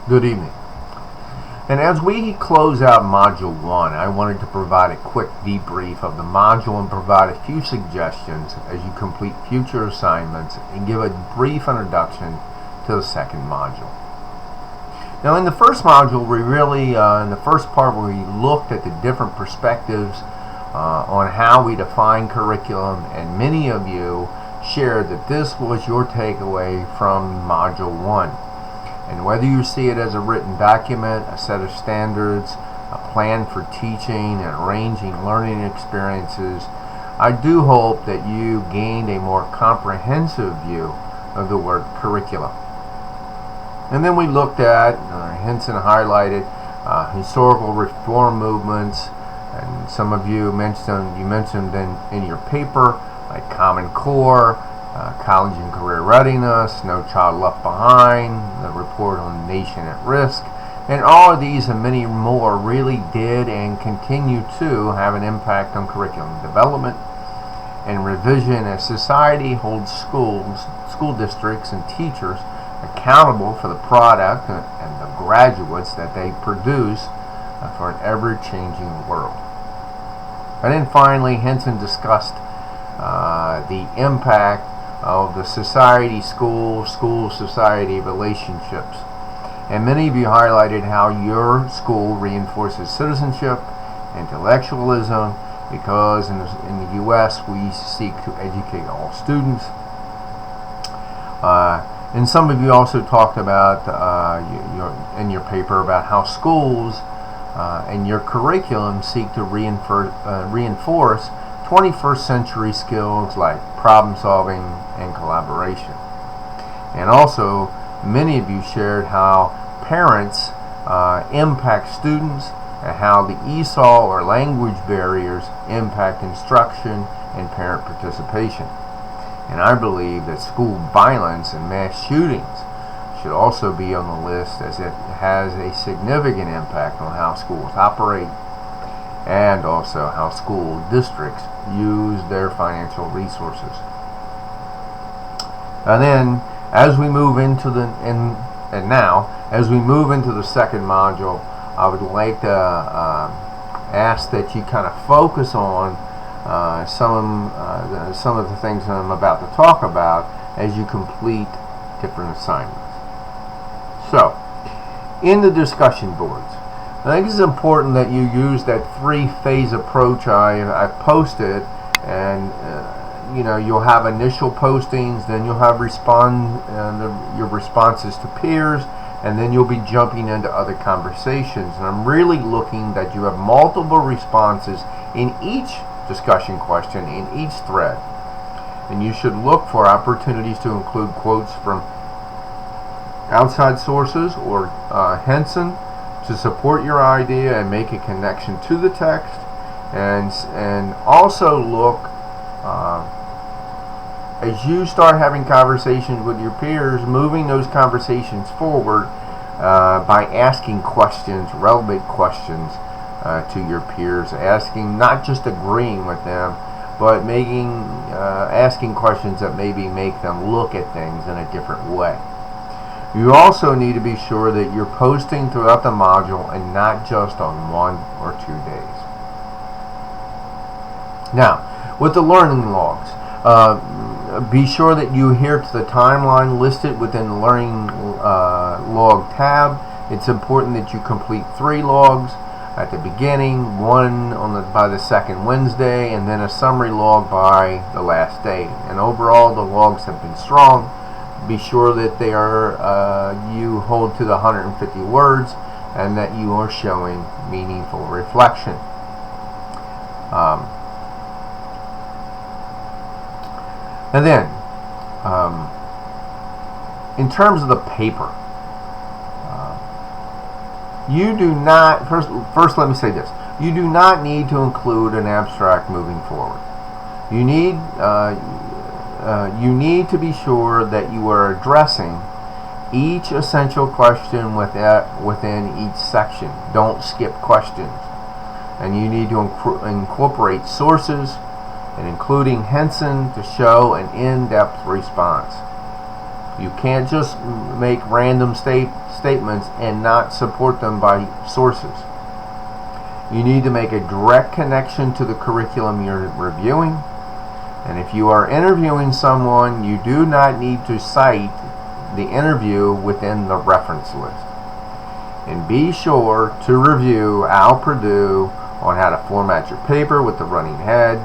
Good evening. And as we close out Module 1, I wanted to provide a quick debrief of the module and provide a few suggestions as you complete future assignments and give a brief introduction to the second module. Now in the first module, we really, in the first part, we looked at the different perspectives on how we define curriculum, and many of you shared that this was your takeaway from Module 1. And whether you see it as a written document, a set of standards, a plan for teaching and arranging learning experiences, I do hope that you gained a more comprehensive view of the word curriculum. And then we looked at, Henson highlighted, historical reform movements, and some of you mentioned in your paper, like Common Core, College and Career Readiness, No Child Left Behind, the report on Nation at Risk, and all of these and many more really did and continue to have an impact on curriculum development and revision as society holds school districts and teachers accountable for the product and the graduates that they produce for an ever-changing world. And then finally, Henson discussed the impact of the school-society relationships. And many of you highlighted how your school reinforces citizenship, intellectualism, because in the U.S. we seek to educate all students. And some of you also talked about in your paper about how schools and your curriculum seek to reinforce 21st century skills like problem solving and collaboration. And also, many of you shared how parents impact students and how the ESOL or language barriers impact instruction and parent participation. And I believe that school violence and mass shootings should also be on the list, as it has a significant impact on how schools operate and also how school districts use their financial resources. And then, as we move into the second module, I would like to ask that you kind of focus on some of the things that I'm about to talk about as you complete different assignments. So, in the discussion boards, I think it's important that you use that three-phase approach I posted, and you'll have initial postings, then you'll have your responses to peers, and then you'll be jumping into other conversations. And I'm really looking that you have multiple responses in each discussion question, in each thread. And you should look for opportunities to include quotes from outside sources or Henson to support your idea and make a connection to the text, and also look as you start having conversations with your peers, moving those conversations forward by asking questions, relevant questions to your peers, asking, not just agreeing with them, but asking questions that maybe make them look at things in a different way. You also need to be sure that you're posting throughout the module and not just on 1 or 2 days. Now, with the learning logs, be sure that you adhere to the timeline listed within the learning log tab. It's important that you complete 3 logs at the beginning, 1 by the second Wednesday, and then a summary log by the last day. And overall, the logs have been strong. Be sure that they are you hold to the 150 words and that you are showing meaningful reflection. And then, in terms of the paper, you do not, first let me say this, you do not need to include an abstract moving forward. You need to be sure that you are addressing each essential question within each section. Don't skip questions. And you need to incorporate sources, and including Henson, to show an in-depth response. You can't just make random statements and not support them by sources. You need to make a direct connection to the curriculum you're reviewing. And if you are interviewing someone, you do not need to cite the interview within the reference list. And be sure to review Al Purdue on how to format your paper with the running head.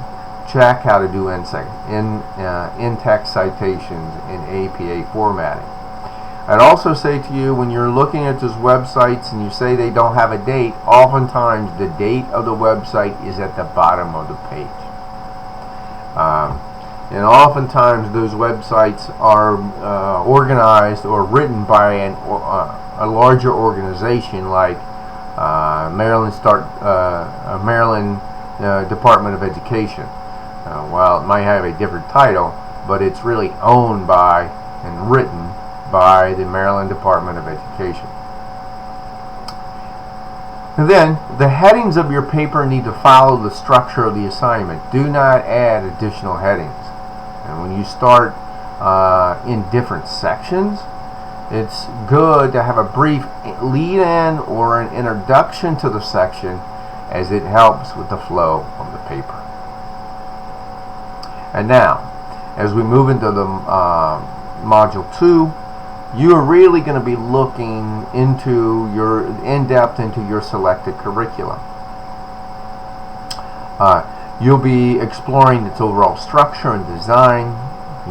Check how to do in-text citations in APA formatting. I'd also say to you, when you're looking at those websites and you say they don't have a date, oftentimes the date of the website is at the bottom of the page. And oftentimes those websites are organized or written by a larger organization like Maryland Department of Education. While it might have a different title, but it's really owned by and written by the Maryland Department of Education. And then, the headings of your paper need to follow the structure of the assignment. Do not add additional headings. And when you start in different sections, it's good to have a brief lead-in or an introduction to the section, as it helps with the flow of the paper. And now, as we move into the Module 2, you are really going to be looking into in-depth into your selected curriculum. You'll be exploring its overall structure and design.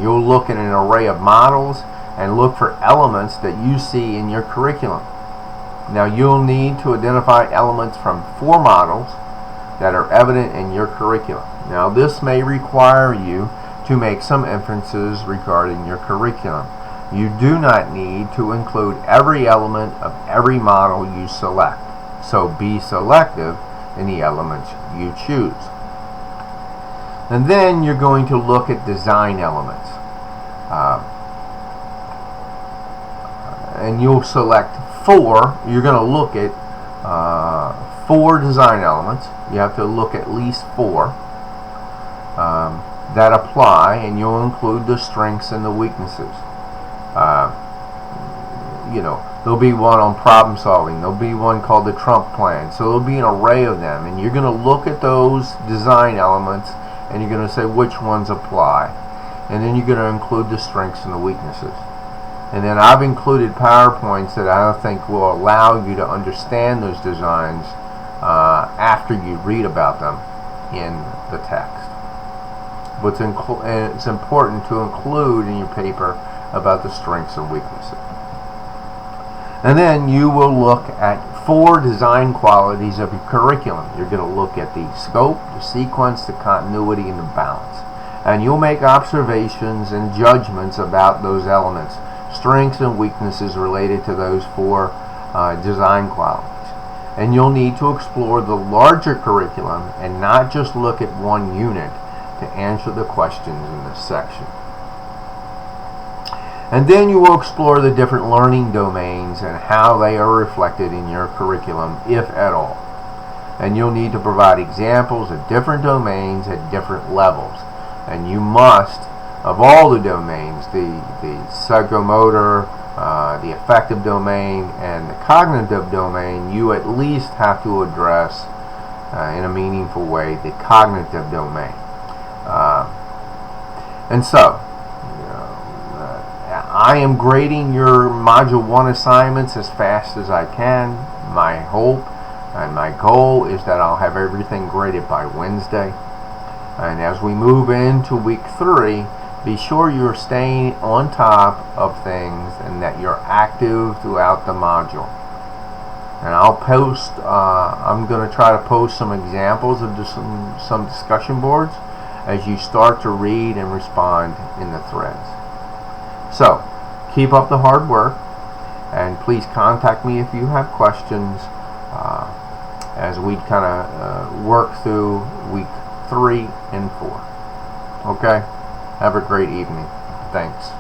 You'll look at an array of models and look for elements that you see in your curriculum. Now, you'll need to identify elements from 4 models that are evident in your curriculum. Now, this may require you to make some inferences regarding your curriculum. You do not need to include every element of every model you select, so be selective in the elements you choose. And then you're going to look at design elements. And you'll select 4. You're going to look at 4 design elements. You have to look at least 4 that apply, and you'll include the strengths and the weaknesses. There'll be one on problem solving. There'll be one called the Trump Plan. So there'll be an array of them, and you're going to look at those design elements, and you're going to say which ones apply. And then you're going to include the strengths and the weaknesses. And then I've included PowerPoints that I think will allow you to understand those designs after you read about them in the text. But it's important to include in your paper about the strengths and weaknesses. And then you will look at 4 design qualities of your curriculum. You're going to look at the scope, the sequence, the continuity, and the balance. And you'll make observations and judgments about those elements, strengths and weaknesses related to those 4 design qualities. And you'll need to explore the larger curriculum and not just look at one unit to answer the questions in this section. And then you will explore the different learning domains and how they are reflected in your curriculum, if at all. And you'll need to provide examples of different domains at different levels. And you must, of all the domains, the psychomotor, the affective domain, and the cognitive domain, you at least have to address in a meaningful way the cognitive domain. And so, I am grading your Module 1 assignments as fast as I can. My hope and my goal is that I'll have everything graded by Wednesday. And as we move into week 3, be sure you're staying on top of things and that you're active throughout the module. And I'll post, I'm going to try to post some examples of some discussion boards as you start to read and respond in the threads. So, keep up the hard work, and please contact me if you have questions as we kind of work through week 3 and 4. Okay? Have a great evening. Thanks.